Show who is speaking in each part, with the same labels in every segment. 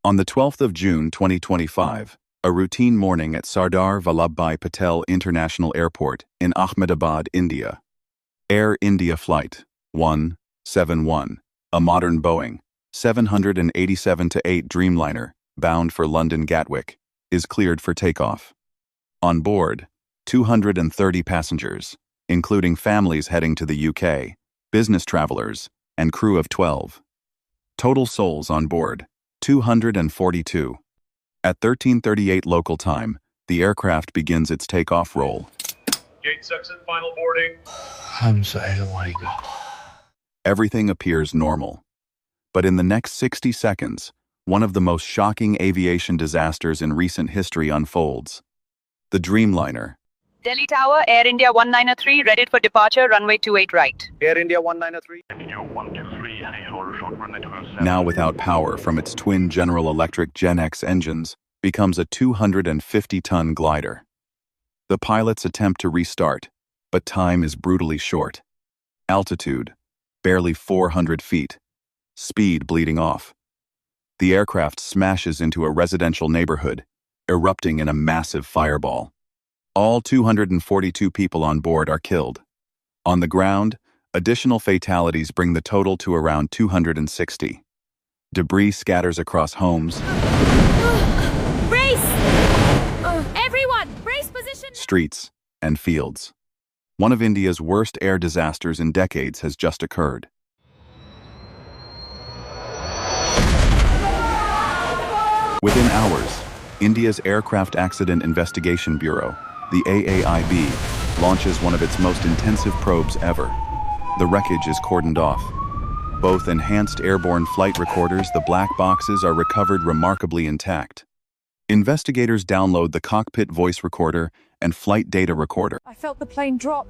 Speaker 1: On the 12th of June 2025, a routine morning at Sardar Vallabhbhai Patel International Airport in Ahmedabad, India. Air India Flight 171, a modern Boeing 787-8 Dreamliner, bound for London Gatwick, is cleared for takeoff. On board, 230 passengers, including families heading to the UK, business travelers, and crew of 12. Total souls on board, 242. At 13:38 local time, the aircraft begins its takeoff roll.
Speaker 2: Gate section, final boarding.
Speaker 3: I'm sorry, I don't want to go.
Speaker 1: Everything appears normal. But in the next 60 seconds, one of the most shocking aviation disasters in recent history unfolds. The Dreamliner.
Speaker 4: Delhi Tower, Air India 193, ready for departure, runway 28 right.
Speaker 2: Air India 193.
Speaker 5: India 123, I hold a short runway 27.
Speaker 1: Now without power from its twin General Electric Gen X engines, becomes a 250-ton glider. The pilots attempt to restart, but time is brutally short. Altitude, barely 400 feet. Speed bleeding off. The aircraft smashes into a residential neighborhood, erupting in a massive fireball. All 242 people on board are killed. On the ground, additional fatalities bring the total to around 260. Debris scatters across homes,
Speaker 6: Brace! Everyone, brace position!
Speaker 1: streets, and fields. One of India's worst air disasters in decades has just occurred. Within hours, India's Aircraft Accident Investigation Bureau, the AAIB, launches one of its most intensive probes ever. The wreckage is cordoned off. Both enhanced airborne flight recorders, the black boxes, are recovered remarkably intact. Investigators download the cockpit voice recorder and flight data recorder.
Speaker 6: I felt the plane drop.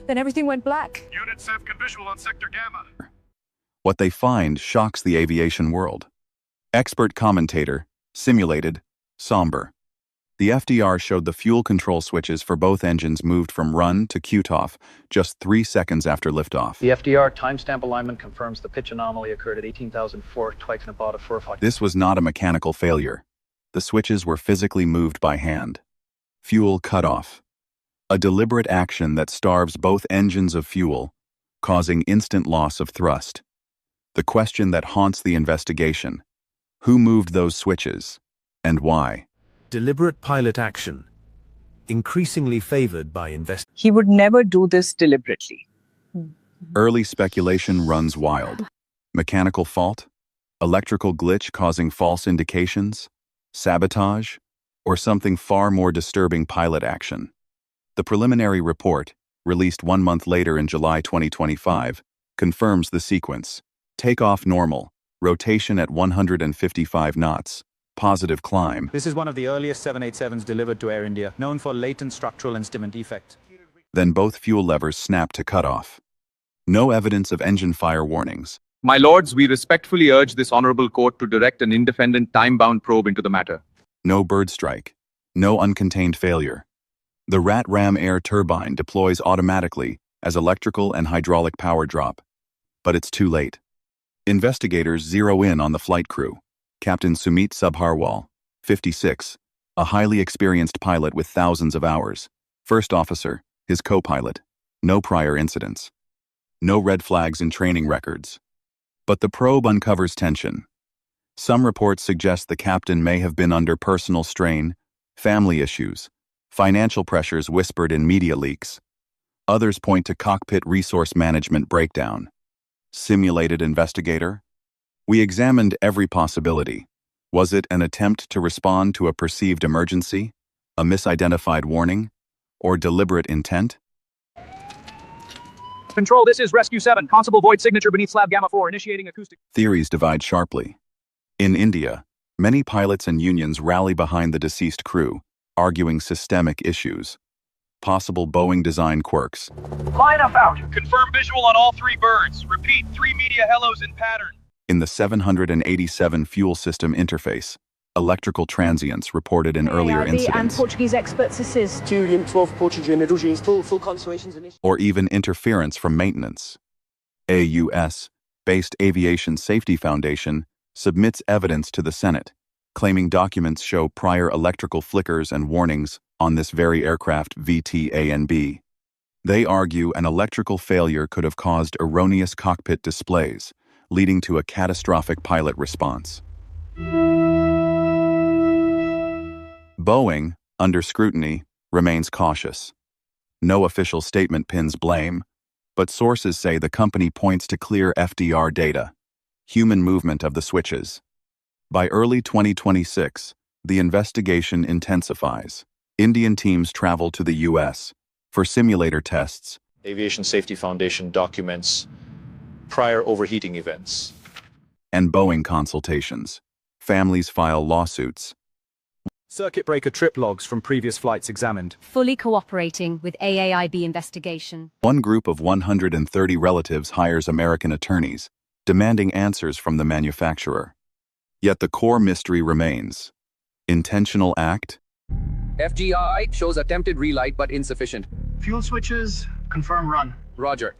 Speaker 6: Then everything went black.
Speaker 2: Unit 7 can visual on sector Gamma.
Speaker 1: What they find shocks the aviation world. Expert commentator, simulated, somber. The FDR showed the fuel control switches for both engines moved from run to CUTOFF just 3 seconds after liftoff.
Speaker 7: The FDR timestamp alignment confirms the pitch anomaly occurred at 18,004 twice in about a 4
Speaker 1: This was not a mechanical failure. The switches were physically moved by hand. Fuel cutoff. A deliberate action that starves both engines of fuel, causing instant loss of thrust. The question that haunts the investigation: who moved those switches, and why?
Speaker 8: Deliberate pilot action, increasingly favored by investors.
Speaker 4: He would never do this deliberately.
Speaker 1: Early speculation runs wild. Mechanical fault? Electrical glitch causing false indications? Sabotage? Or something far more disturbing: pilot action? The preliminary report, released 1 month later in July 2025, confirms the sequence. Takeoff normal, rotation at 155 knots, positive climb.
Speaker 9: This is one of the earliest 787s delivered to Air India, known for latent structural instrument defects.
Speaker 1: Then both fuel levers snap to cutoff. No evidence of engine fire warnings.
Speaker 10: My lords, we respectfully urge this honorable court to direct an independent, time-bound probe into the matter.
Speaker 1: No bird strike. No uncontained failure. The Rat-Ram air turbine deploys automatically as electrical and hydraulic power drop. But it's too late. Investigators zero in on the flight crew. Captain Sumit Subharwal, 56, a highly experienced pilot with thousands of hours. First officer, his co-pilot. No prior incidents. No red flags in training records. But the probe uncovers tension. Some reports suggest the captain may have been under personal strain, family issues, financial pressures whispered in media leaks. Others point to cockpit resource management breakdown. Simulated investigator? We examined every possibility. Was it an attempt to respond to a perceived emergency, a misidentified warning, or deliberate intent?
Speaker 7: Control, this is Rescue 7. Constable Void signature beneath slab Gamma 4, initiating acoustic.
Speaker 1: Theories divide sharply. In India, many pilots and unions rally behind the deceased crew, arguing systemic issues. Possible Boeing design quirks.
Speaker 2: Line up out. Confirm visual on all 3 birds. Repeat, 3 media hellos in pattern.
Speaker 1: In the 787 fuel system interface, electrical transients reported in earlier
Speaker 6: AAIB
Speaker 1: incidents.
Speaker 6: and Portuguese experts assist.
Speaker 11: Full constellations initiative.
Speaker 1: Or even interference from maintenance. AUS, based Aviation Safety Foundation, submits evidence to the Senate, claiming documents show prior electrical flickers and warnings on this very aircraft VT-A and B. They argue an electrical failure could have caused erroneous cockpit displays, leading to a catastrophic pilot response. Boeing, under scrutiny, remains cautious. No official statement pins blame, but sources say the company points to clear FDR data, human movement of the switches. By early 2026, the investigation intensifies. Indian teams travel to the U.S. for simulator tests.
Speaker 12: Aviation Safety Foundation documents prior overheating events.
Speaker 1: And Boeing consultations. Families file lawsuits.
Speaker 9: Circuit breaker trip logs from previous flights examined.
Speaker 6: Fully cooperating with AAIB investigation.
Speaker 1: One group of 130 relatives hires American attorneys, demanding answers from the manufacturer. Yet the core mystery remains. Intentional act?
Speaker 13: FGI shows attempted relight but insufficient.
Speaker 7: Fuel switches, confirm run.
Speaker 13: Roger.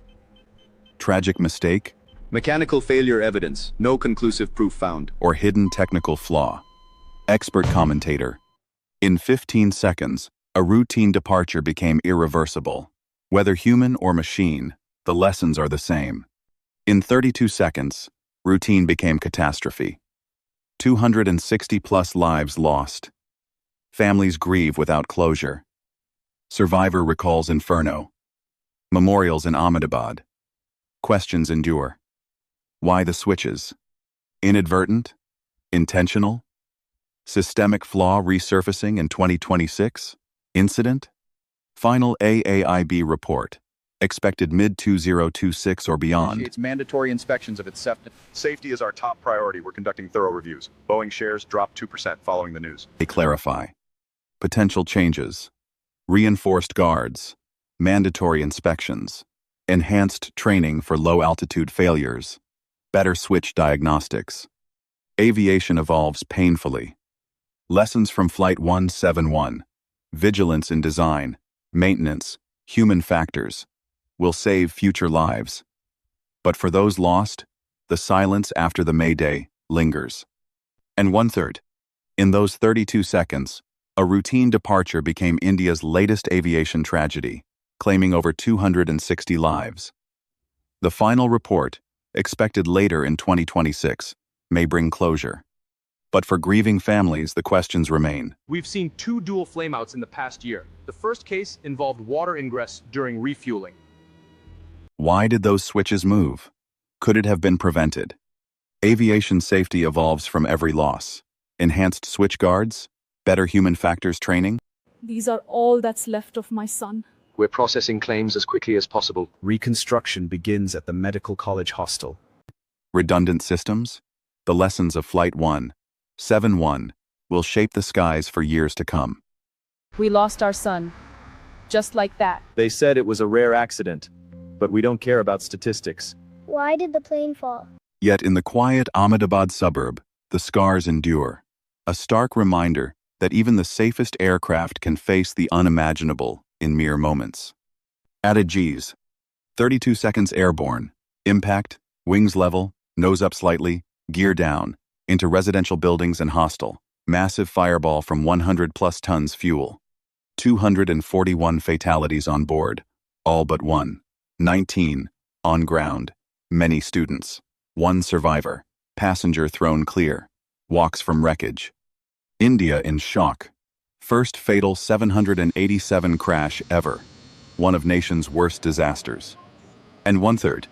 Speaker 1: Tragic mistake?
Speaker 14: Mechanical failure evidence, no conclusive proof found.
Speaker 1: Or hidden technical flaw? Expert commentator. In 15 seconds, a routine departure became irreversible. Whether human or machine, the lessons are the same. In 32 seconds, routine became catastrophe. 260+ lives lost. Families grieve without closure. Survivor recalls inferno. Memorials in Ahmedabad. Questions endure. Why the switches? Inadvertent? Intentional? Systemic flaw resurfacing in 2026? Incident? Final AAIB report. Expected mid-2026 or beyond.
Speaker 10: It's mandatory inspections of its
Speaker 5: Safety is our top priority. We're conducting thorough reviews. Boeing shares dropped 2% following the news.
Speaker 1: They clarify. Potential changes. Reinforced guards. Mandatory inspections. Enhanced training for low-altitude failures. Better switch diagnostics. Aviation evolves painfully. Lessons from Flight 171. Vigilance in design, maintenance, human factors will save future lives. But for those lost, the silence after the Mayday lingers. And 1/3. In those 32 seconds, a routine departure became India's latest aviation tragedy, claiming over 260 lives. The final report, expected later in 2026, may bring closure. But for grieving families, the questions remain.
Speaker 2: We've seen 2 dual flameouts in the past year. The first case involved water ingress during refueling.
Speaker 1: Why did those switches move? Could it have been prevented? Aviation safety evolves from every loss. Enhanced switch guards? Better human factors training?
Speaker 6: These are all that's left of my son.
Speaker 13: We're processing claims as quickly as possible.
Speaker 8: Reconstruction begins at the Medical College hostel.
Speaker 1: Redundant systems? The lessons of Flight 171 will shape the skies for years to come.
Speaker 6: We lost our son. Just like that.
Speaker 9: They said it was a rare accident, but we don't care about statistics.
Speaker 15: Why did the plane fall?
Speaker 1: Yet in the quiet Ahmedabad suburb, the scars endure. A stark reminder that even the safest aircraft can face the unimaginable in mere moments. Added Gs. 32 seconds airborne. Impact, wings level, nose up slightly, gear down, into residential buildings and hostel. Massive fireball from 100+ tons fuel. 241 fatalities on board, all but one. 19 on ground. Many students. 1 survivor. Passenger thrown clear. Walks from wreckage. India in shock. First fatal 787 crash ever. One of nation's worst disasters. And 1/3.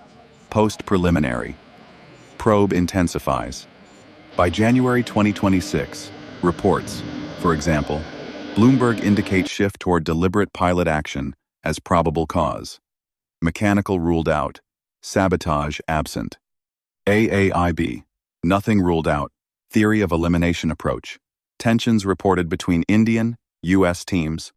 Speaker 1: Post-preliminary. Probe intensifies. By January 2026, reports, for example, Bloomberg indicate shift toward deliberate pilot action as probable cause. Mechanical ruled out. Sabotage absent. AAIB. Nothing ruled out. Theory of elimination approach. Tensions reported between Indian, U.S. teams.